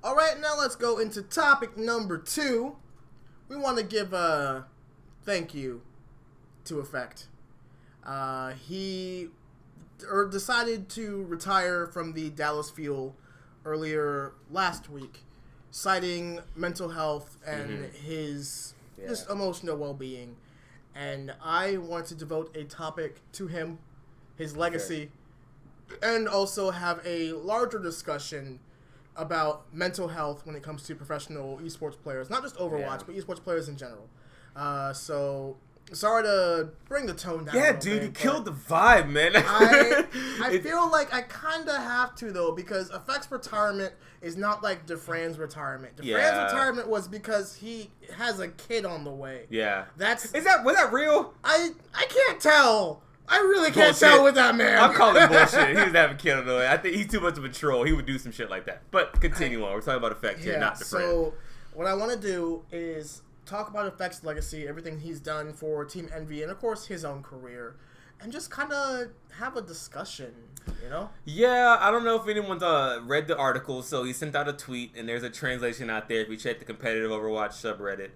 All right, now let's go into topic number 2. We want to give a thank you to Effect. He decided to retire from the Dallas Fuel earlier last week, citing mental health and his just emotional well-being. And I want to devote a topic to him, his legacy, and also have a larger discussion about mental health when it comes to professional esports players. Not just Overwatch, but esports players in general. So, sorry to bring the tone down. Yeah, dude, you killed the vibe, man. I feel like I kind of have to, though, because Effect's retirement is not like Defran's retirement. Defran's retirement was because he has a kid on the way. Yeah. Was that real? I can't tell. I really can't tell with that man. I'm calling bullshit. He doesn't have a kid on the way. I think he's too much of a troll. He would do some shit like that. But continue on. We're talking about Effect here, not Defran. So, what I want to do is talk about Effect's legacy, everything he's done for Team Envy, and of course his own career, and just kind of have a discussion, you know? Yeah, I don't know if anyone's read the article, so he sent out a tweet, and there's a translation out there if you check the competitive Overwatch subreddit.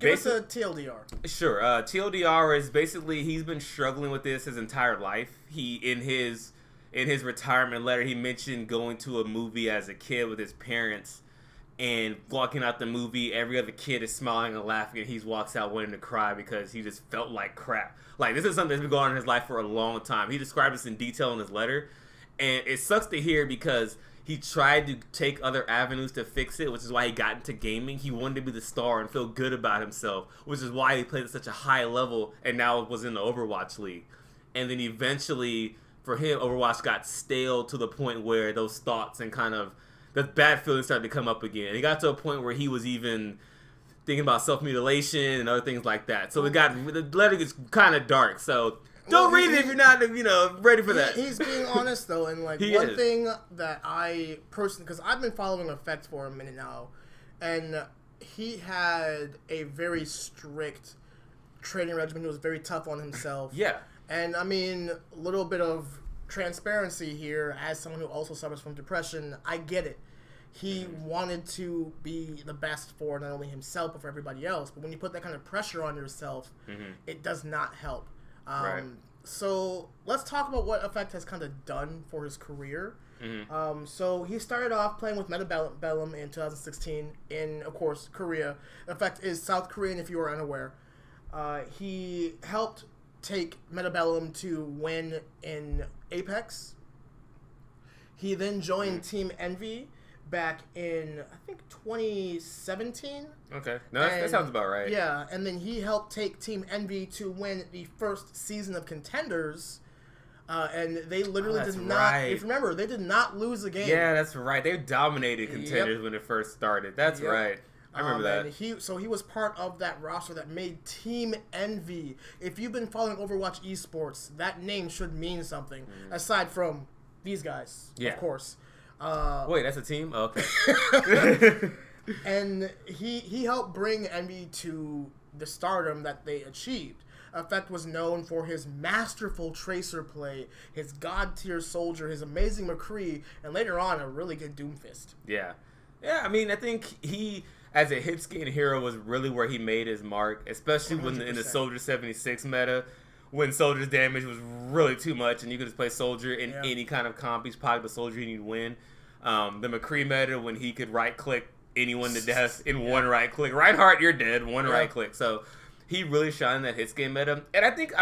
Give us a TLDR. Sure. TLDR is basically he's been struggling with this his entire life. He in his retirement letter, he mentioned going to a movie as a kid with his parents, and walking out the movie, every other kid is smiling and laughing, and he walks out wanting to cry because he just felt like crap. Like, this is something that's been going on in his life for a long time. He described this in detail in his letter, and it sucks to hear because he tried to take other avenues to fix it, which is why he got into gaming. He wanted to be the star and feel good about himself, which is why he played at such a high level and now was in the Overwatch League. And then eventually, for him, Overwatch got stale to the point where those thoughts and kind of the bad feelings started to come up again. And he got to a point where he was even thinking about self-mutilation and other things like that. So the letter gets kind of dark. So don't read it if you're not, ready for that. He's being honest, though. And, one thing that I personally, because I've been following Effect for a minute now, and he had a very strict training regimen. He was very tough on himself. Yeah. And, I mean, a little bit of transparency here, as someone who also suffers from depression, I get it. He wanted to be the best for not only himself but for everybody else. But when you put that kind of pressure on yourself, it does not help. So let's talk about what Effect has kind of done for his career. So he started off playing with Mental in 2016 in, of course, Korea. Effect is South Korean, if you are unaware. He helped take Mental to win in Apex. He then joined Team Envy back in, I think, 2017. Okay. No, that sounds about right. Yeah, and then he helped take Team Envy to win the first season of Contenders. And they literally did not, if you remember, they did not lose a game. Yeah, that's right. They dominated Contenders when it first started. That's right. I remember that. And he was part of that roster that made Team Envy. If you've been following Overwatch Esports, that name should mean something, aside from these guys, of course. Wait, that's a team? Oh, okay. And he helped bring Envy to the stardom that they achieved. Effect was known for his masterful Tracer play, his god-tier Soldier, his amazing McCree, and later on, a really good Doomfist. Yeah. Yeah, I mean, I think he, as a hit-skin hero, was really where he made his mark, especially when in the Soldier 76 meta, when Soldier's damage was really too much, and you could just play Soldier in any kind of comp. He's probably the Soldier you need to win. The McCree meta, when he could right-click anyone to death in one right-click. Reinhardt, you're dead. One right-click. So he really shined in that hit-skin meta. And I think,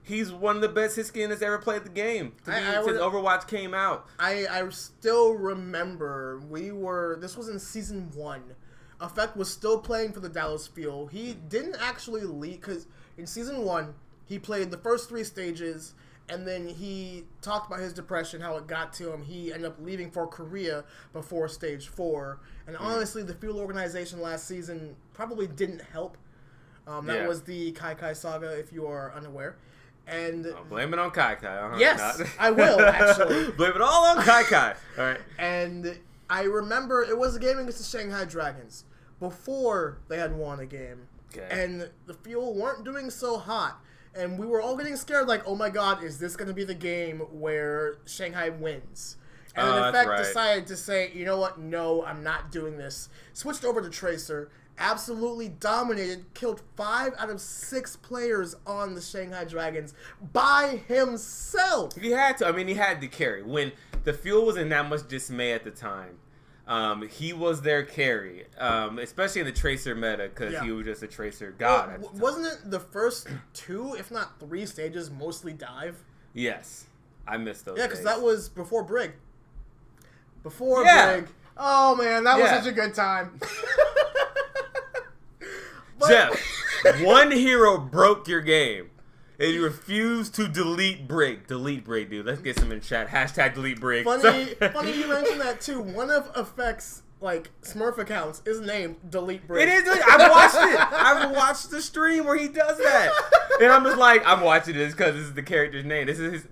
he's one of the best hit-skin that's ever played the game since Overwatch came out. I still remember this was in Season 1. Effect was still playing for the Dallas Fuel. He didn't actually leave, because in Season 1, he played the first 3 stages, and then he talked about his depression, how it got to him. He ended up leaving for Korea before Stage 4. And honestly, the Fuel organization last season probably didn't help. That was the Kai saga, if you are unaware. And blame it on Kai. Yes, I will, actually. Blame it all on Kai. All right. And I remember it was a game against the Shanghai Dragons before they had won a game. Okay. And the Fuel weren't doing so hot. And we were all getting scared, like, oh my god, is this going to be the game where Shanghai wins? And in effect right. decided to say, you know what, no, I'm not doing this. Switched over to Tracer, absolutely dominated, killed 5 out of 6 players on the Shanghai Dragons by himself. He had to. I mean, he had to carry. When the Fuel was in that much dismay at the time, he was their carry, especially in the Tracer meta, because he was just a Tracer god. Well, wasn't it the first 2, if not 3 stages, mostly dive? Yes. I missed those Yeah, because days. that was before Brig. Brig. Oh, man, that was such a good time. Jeff, one hero broke your game, and you refused to delete Brig. Delete Brig, dude. Let's get some in chat. Hashtag delete Brig. Funny you mentioned that, too. One of Effect's, Smurf accounts is named Delete Brig. It is. I've watched it. I've watched the stream where he does that. And I'm just like, I'm watching this because this is the character's name. This is his,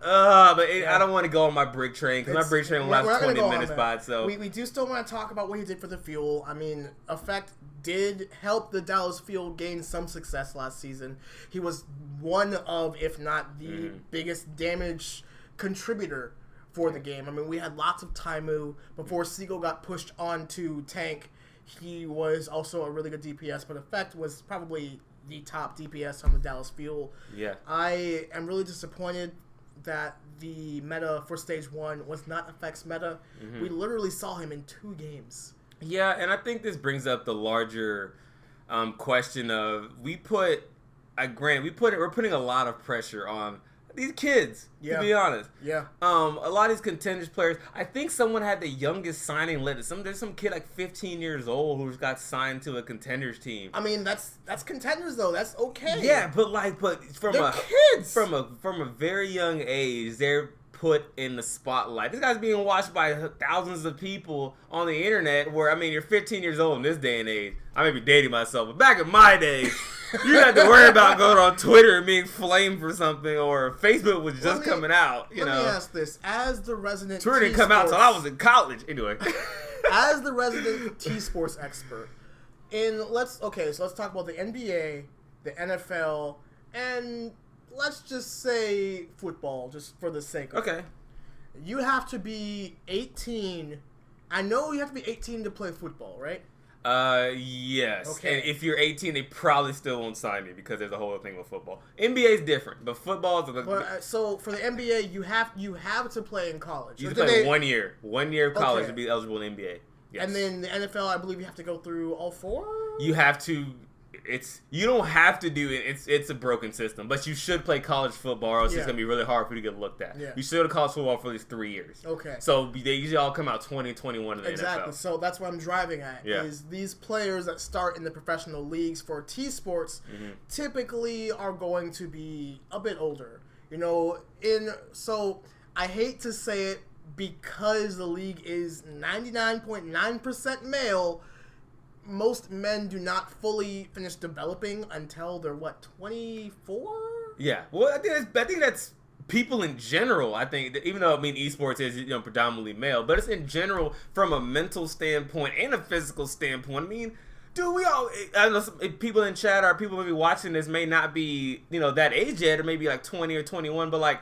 I don't want to go on my Brig train because my Brig train will last 20 minutes by itself. We do still want to talk about what he did for the Fuel. I mean, Effect did help the Dallas Fuel gain some success last season. He was one of, if not the biggest damage contributor for the game. I mean, we had lots of Taimu before Seagull got pushed onto tank. He was also a really good DPS, but Effect was probably the top DPS on the Dallas Fuel. Yeah. I am really disappointed that the meta for stage 1 was not Effect's meta. We literally saw him in 2 games. Yeah, and I think this brings up the larger question of we're putting a lot of pressure on these kids, to be honest. Yeah. A lot of these contenders players, I think someone had the youngest signing limit. There's some kid 15 years old who's got signed to a contenders team. I mean, that's contenders though. That's okay. Yeah, but from they're kids. From a very young age, they're put in the spotlight. This guy's being watched by thousands of people on the internet. Where you're 15 years old in this day and age. I may be dating myself, but back in my day, you didn't have to worry about going on Twitter and being flamed for something, or Facebook was just coming out. Let me ask this: as the resident Twitter didn't come out until I was in college. Anyway, as the resident T-Sports expert, let's talk about the NBA, the NFL, and let's just say football, just for the sake of it. You have to be 18. I know you have to be 18 to play football, right? Yes. Okay. And if you're 18, they probably still won't sign you because there's a whole thing with football. NBA is different, but football is so for the NBA, you have to play in college. You have to play 1 year. 1 year of college to be eligible in NBA. Yes. And then the NFL, I believe you have to go through all 4? You have to. You don't have to do it. It's a broken system, but you should play college football, or else it's gonna be really hard for you to get looked at. Yeah. You should go to college football for at least 3 years. Okay. So they usually all come out 20, 21 in the Exactly. NFL. So that's what I'm driving at. Yeah. Is these players that start in the professional leagues for T-Sports typically are going to be a bit older. So I hate to say it because the league is 99.9% male. Most men do not fully finish developing until they're 24? Yeah. Well, I think that's people in general. I think that even though esports is predominantly male, but it's in general from a mental standpoint and a physical standpoint. Dude, I know people in chat or people maybe watching this may not be that age yet, or maybe 20 or 21, but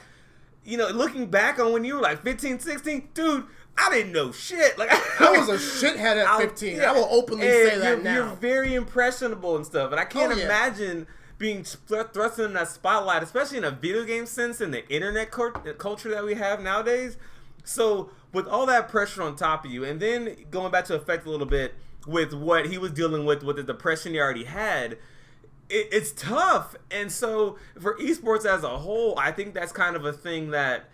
looking back on when you were 15, 16, dude. I didn't know shit. I was a shithead at 15. I will openly say that now. You're very impressionable and stuff, and I can't imagine being thrust in that spotlight, especially in a video game sense, in the internet culture that we have nowadays. So with all that pressure on top of you, and then going back to Effect a little bit with what he was dealing with the depression he already had, it's tough. And so for esports as a whole, I think that's kind of a thing that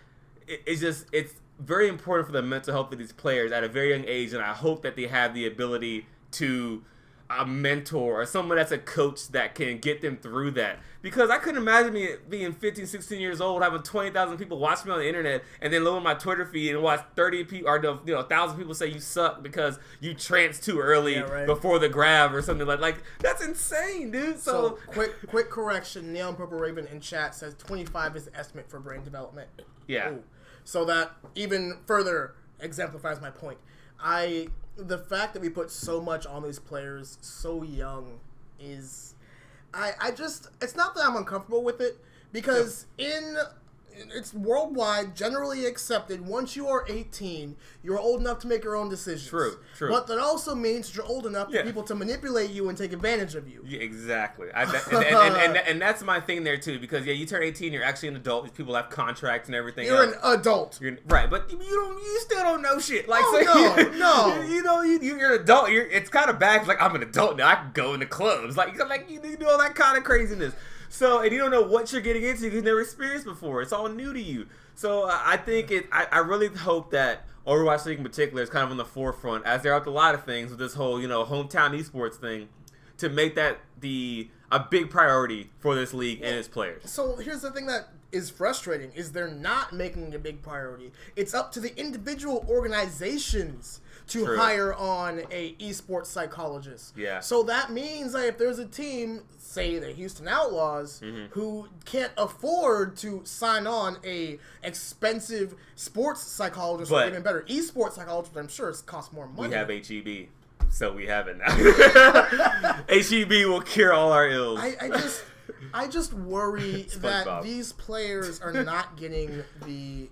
it's very important for the mental health of these players at a very young age, and I hope that they have the ability to a mentor or someone that's a coach that can get them through that. Because I couldn't imagine me being 15, 16 years old, having 20,000 people watch me on the internet, and then look at my Twitter feed and watch 30 people or 1,000 people say you suck because you tranced too early before the grab or something like that's insane, dude. So quick correction: Neon Purple Raven in chat says 25 is the estimate for brain development. Yeah. Ooh. So that even further exemplifies my point. The fact that we put so much on these players so young is, it's not that I'm uncomfortable with it, because in it's worldwide, generally accepted. Once you are 18, you're old enough to make your own decisions. True. But that also means that you're old enough for people to manipulate you and take advantage of you. Yeah, exactly. And that's my thing there too, because you turn 18, you're actually an adult. People have contracts and everything. You're an adult, right? But you still don't know shit. Like, no. You're an adult. It's kind of bad. Like, I'm an adult now. I can go into clubs. Like you do all that kind of craziness. So, and you don't know what you're getting into because you've never experienced before. It's all new to you. So, I think I really hope that Overwatch League in particular is kind of on the forefront, as they're up to a lot of things with this whole, hometown esports thing, to make that a big priority for this league and its players. So, here's the thing that is frustrating, is they're not making it a big priority. It's up to the individual organizations to hire on a esports psychologist. Yeah. So that means that if there's a team, say the Houston Outlaws, who can't afford to sign on a expensive sports psychologist or even better esports psychologist, I'm sure it costs more money. We have HEB, so we have it now. HEB will cure all our ills. I just worry that these players are not getting the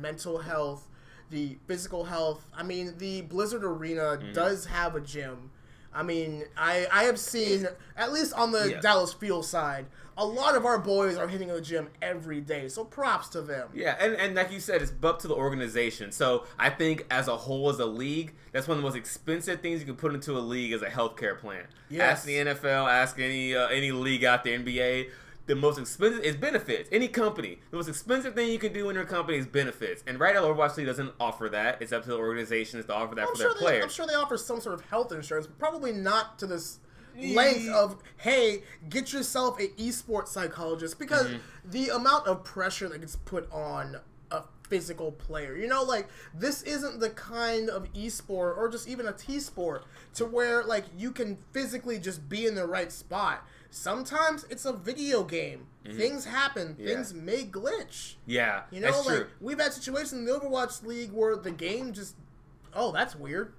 mental health, the physical health. I mean, the Blizzard Arena does have a gym. I mean, I have seen, at least on the Dallas Field side, a lot of our boys are hitting the gym every day. So props to them. Yeah, and like you said, it's up to the organization. So I think as a whole, as a league, that's one of the most expensive things you can put into a league is a healthcare plan. Yes. Ask the NFL, ask any league out there, NBA. The most expensive is benefits. Any company, the most expensive thing you can do in your company is benefits. And right now, Overwatch League doesn't offer that. It's up to the organizations to offer that for their players. I'm sure they offer some sort of health insurance, but probably not to this length of, hey, get yourself an esports psychologist, because the amount of pressure that gets put on a physical player, this isn't the kind of esport or just even a T-sport to where you can physically just be in the right spot. Sometimes it's a video game. Things happen. Things may glitch. Yeah, that's true. We've had situations in the Overwatch League where the game just, that's weird.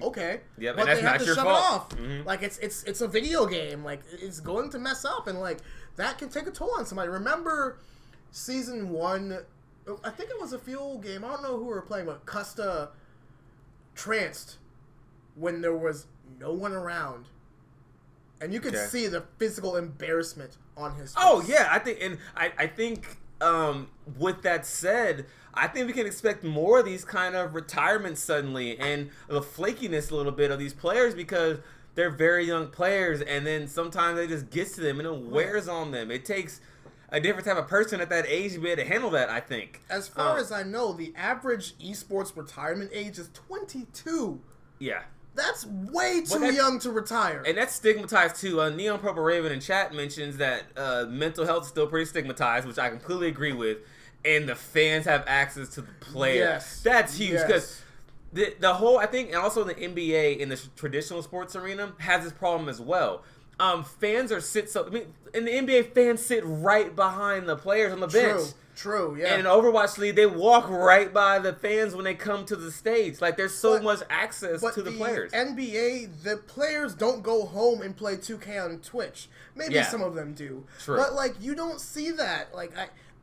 Okay. Yeah, but that's they have not to your shut fault. it off. It's a video game. It's going to mess up, and that can take a toll on somebody. Remember season 1? I think it was a Fuel game. I don't know who we were playing, but Custa tranced when there was no one around. And you could see the physical embarrassment on his face. Oh, yeah. I think with that said, I think we can expect more of these kind of retirements suddenly and the flakiness a little bit of these players, because they're very young players, and then sometimes it just gets to them and it wears on them. It takes a different type of person at that age to be able to handle that, I think. As far as I know, the average esports retirement age is 22. Yeah. That's way too young to retire. And that's stigmatized too. Neon Purple Raven in chat mentions that mental health is still pretty stigmatized, which I completely agree with. And the fans have access to the players. Yes. That's huge, because the whole, I think, and also the NBA in the traditional sports arena has this problem as well. Fans are in the NBA, fans sit right behind the players on the bench. True, yeah. And in Overwatch League, they walk right by the fans when they come to the stage. There's so much access to the players. NBA, the players don't go home and play 2K on Twitch. Maybe some of them do. True. But, you don't see that.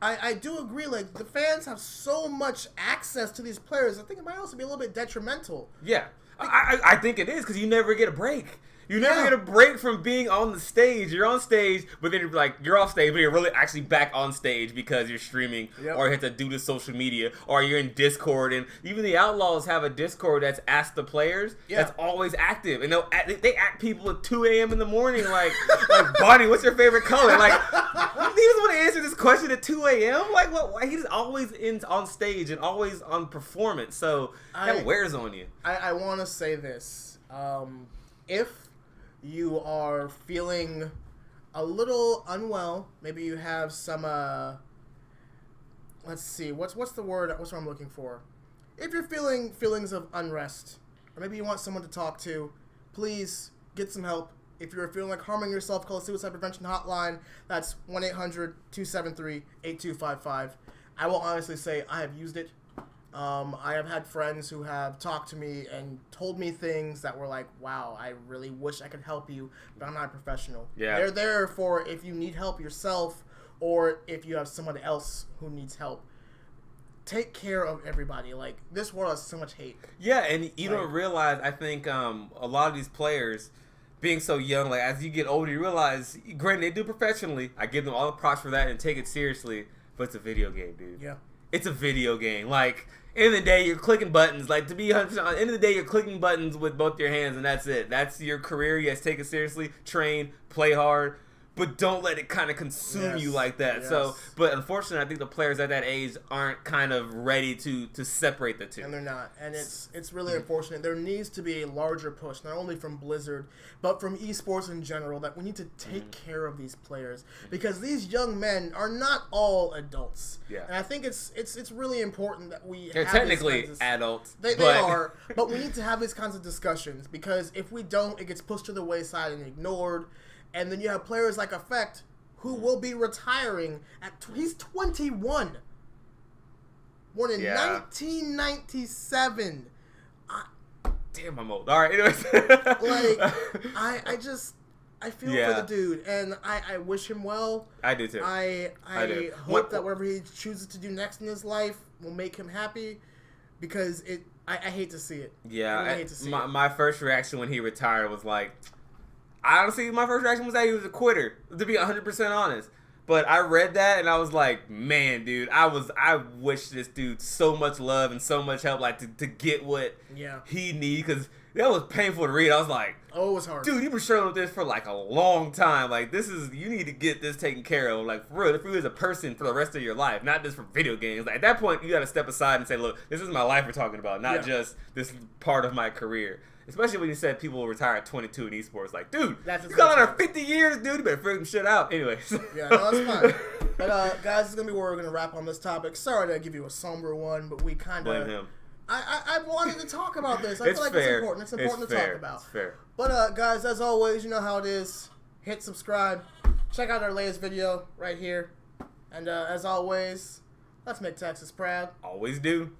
I do agree, the fans have so much access to these players. I think it might also be a little bit detrimental. Yeah. I think it is, because you never get a break. You never get a break from being on the stage. You're on stage, but then you're off stage, but you're really actually back on stage because you're streaming or you have to do the social media, or you're in Discord. And even the Outlaws have a Discord that's Ask the Players that's always active. And they act people at 2 a.m. in the morning like Bonnie, what's your favorite color? He doesn't want to answer this question at 2 a.m.? What? He's always on stage and always on performance. So that wears on you. I want to say this. If you are feeling a little unwell, maybe you have some let's see, what's the word I'm looking for? If you're feeling feelings of unrest, or maybe you want someone to talk to, please get some help. If you're feeling like harming yourself, call the Suicide Prevention Hotline. That's 1-800-273-8255. I will honestly say I have used it. I have had friends who have talked to me and told me things that were like, wow, I really wish I could help you, but I'm not a professional. Yeah. They're there for if you need help yourself, or if you have someone else who needs help. Take care of everybody. Like, this world has so much hate. Yeah, and you don't realize, I think a lot of these players, being so young, like, as you get older, you realize, granted, they do professionally. I give them all the props for that and take it seriously, but it's a video game, dude. Yeah. It's a video game. Like, end of the day, you're clicking buttons. Like, to be 100%, at the end of the day, you're clicking buttons with both your hands, and that's it. That's your career. Yes, take it seriously. Train, play hard. But don't let it kind of consume you like that. Yes. So, but unfortunately, I think the players at that age aren't kind of ready to separate the two. And they're not. And it's really unfortunate. There needs to be a larger push, not only from Blizzard, but from esports in general, that we need to take care of these players. Because these young men are not all adults. Yeah. And I think it's really important that we They're have technically these kinds of, adults. They are. But we need to have these kinds of discussions. Because if we don't, it gets pushed to the wayside and ignored. And then you have players like Effect, who will be retiring he's 21. Born in 1997. Damn, I'm old. All right, anyways. I feel for the dude, and I wish him well. I do too. I hope that whatever he chooses to do next in his life will make him happy, because I hate to see it. Yeah, I hate to see it. My first reaction when he retired was like, honestly, my first reaction was that he was a quitter, to be 100% honest. But I read that and I was like, man, dude, I wish this dude so much love and so much help, like to get what he needs, because that was painful to read. I was like, oh, it was hard. Dude, you've been struggling with this for like a long time. Like, you need to get this taken care of. Like, for real, for you as a person for the rest of your life, not just for video games. Like, at that point, you got to step aside and say, look, this is my life we're talking about, not just this part of my career. Especially when you said people will retire at 22 in esports. Like, dude, you got under 50 years, dude. You better figure some shit out. Anyways. Yeah, no, that's fine. But, guys, this is going to be where we're going to wrap on this topic. Sorry to give you a somber one, but we kind of... Blame him. I wanted to talk about this. I it's feel like fair. it's important. It's important to talk about. It's fair. But, guys, as always, you know how it is. Hit subscribe. Check out our latest video right here. And, as always, let's make Texas proud. Always do.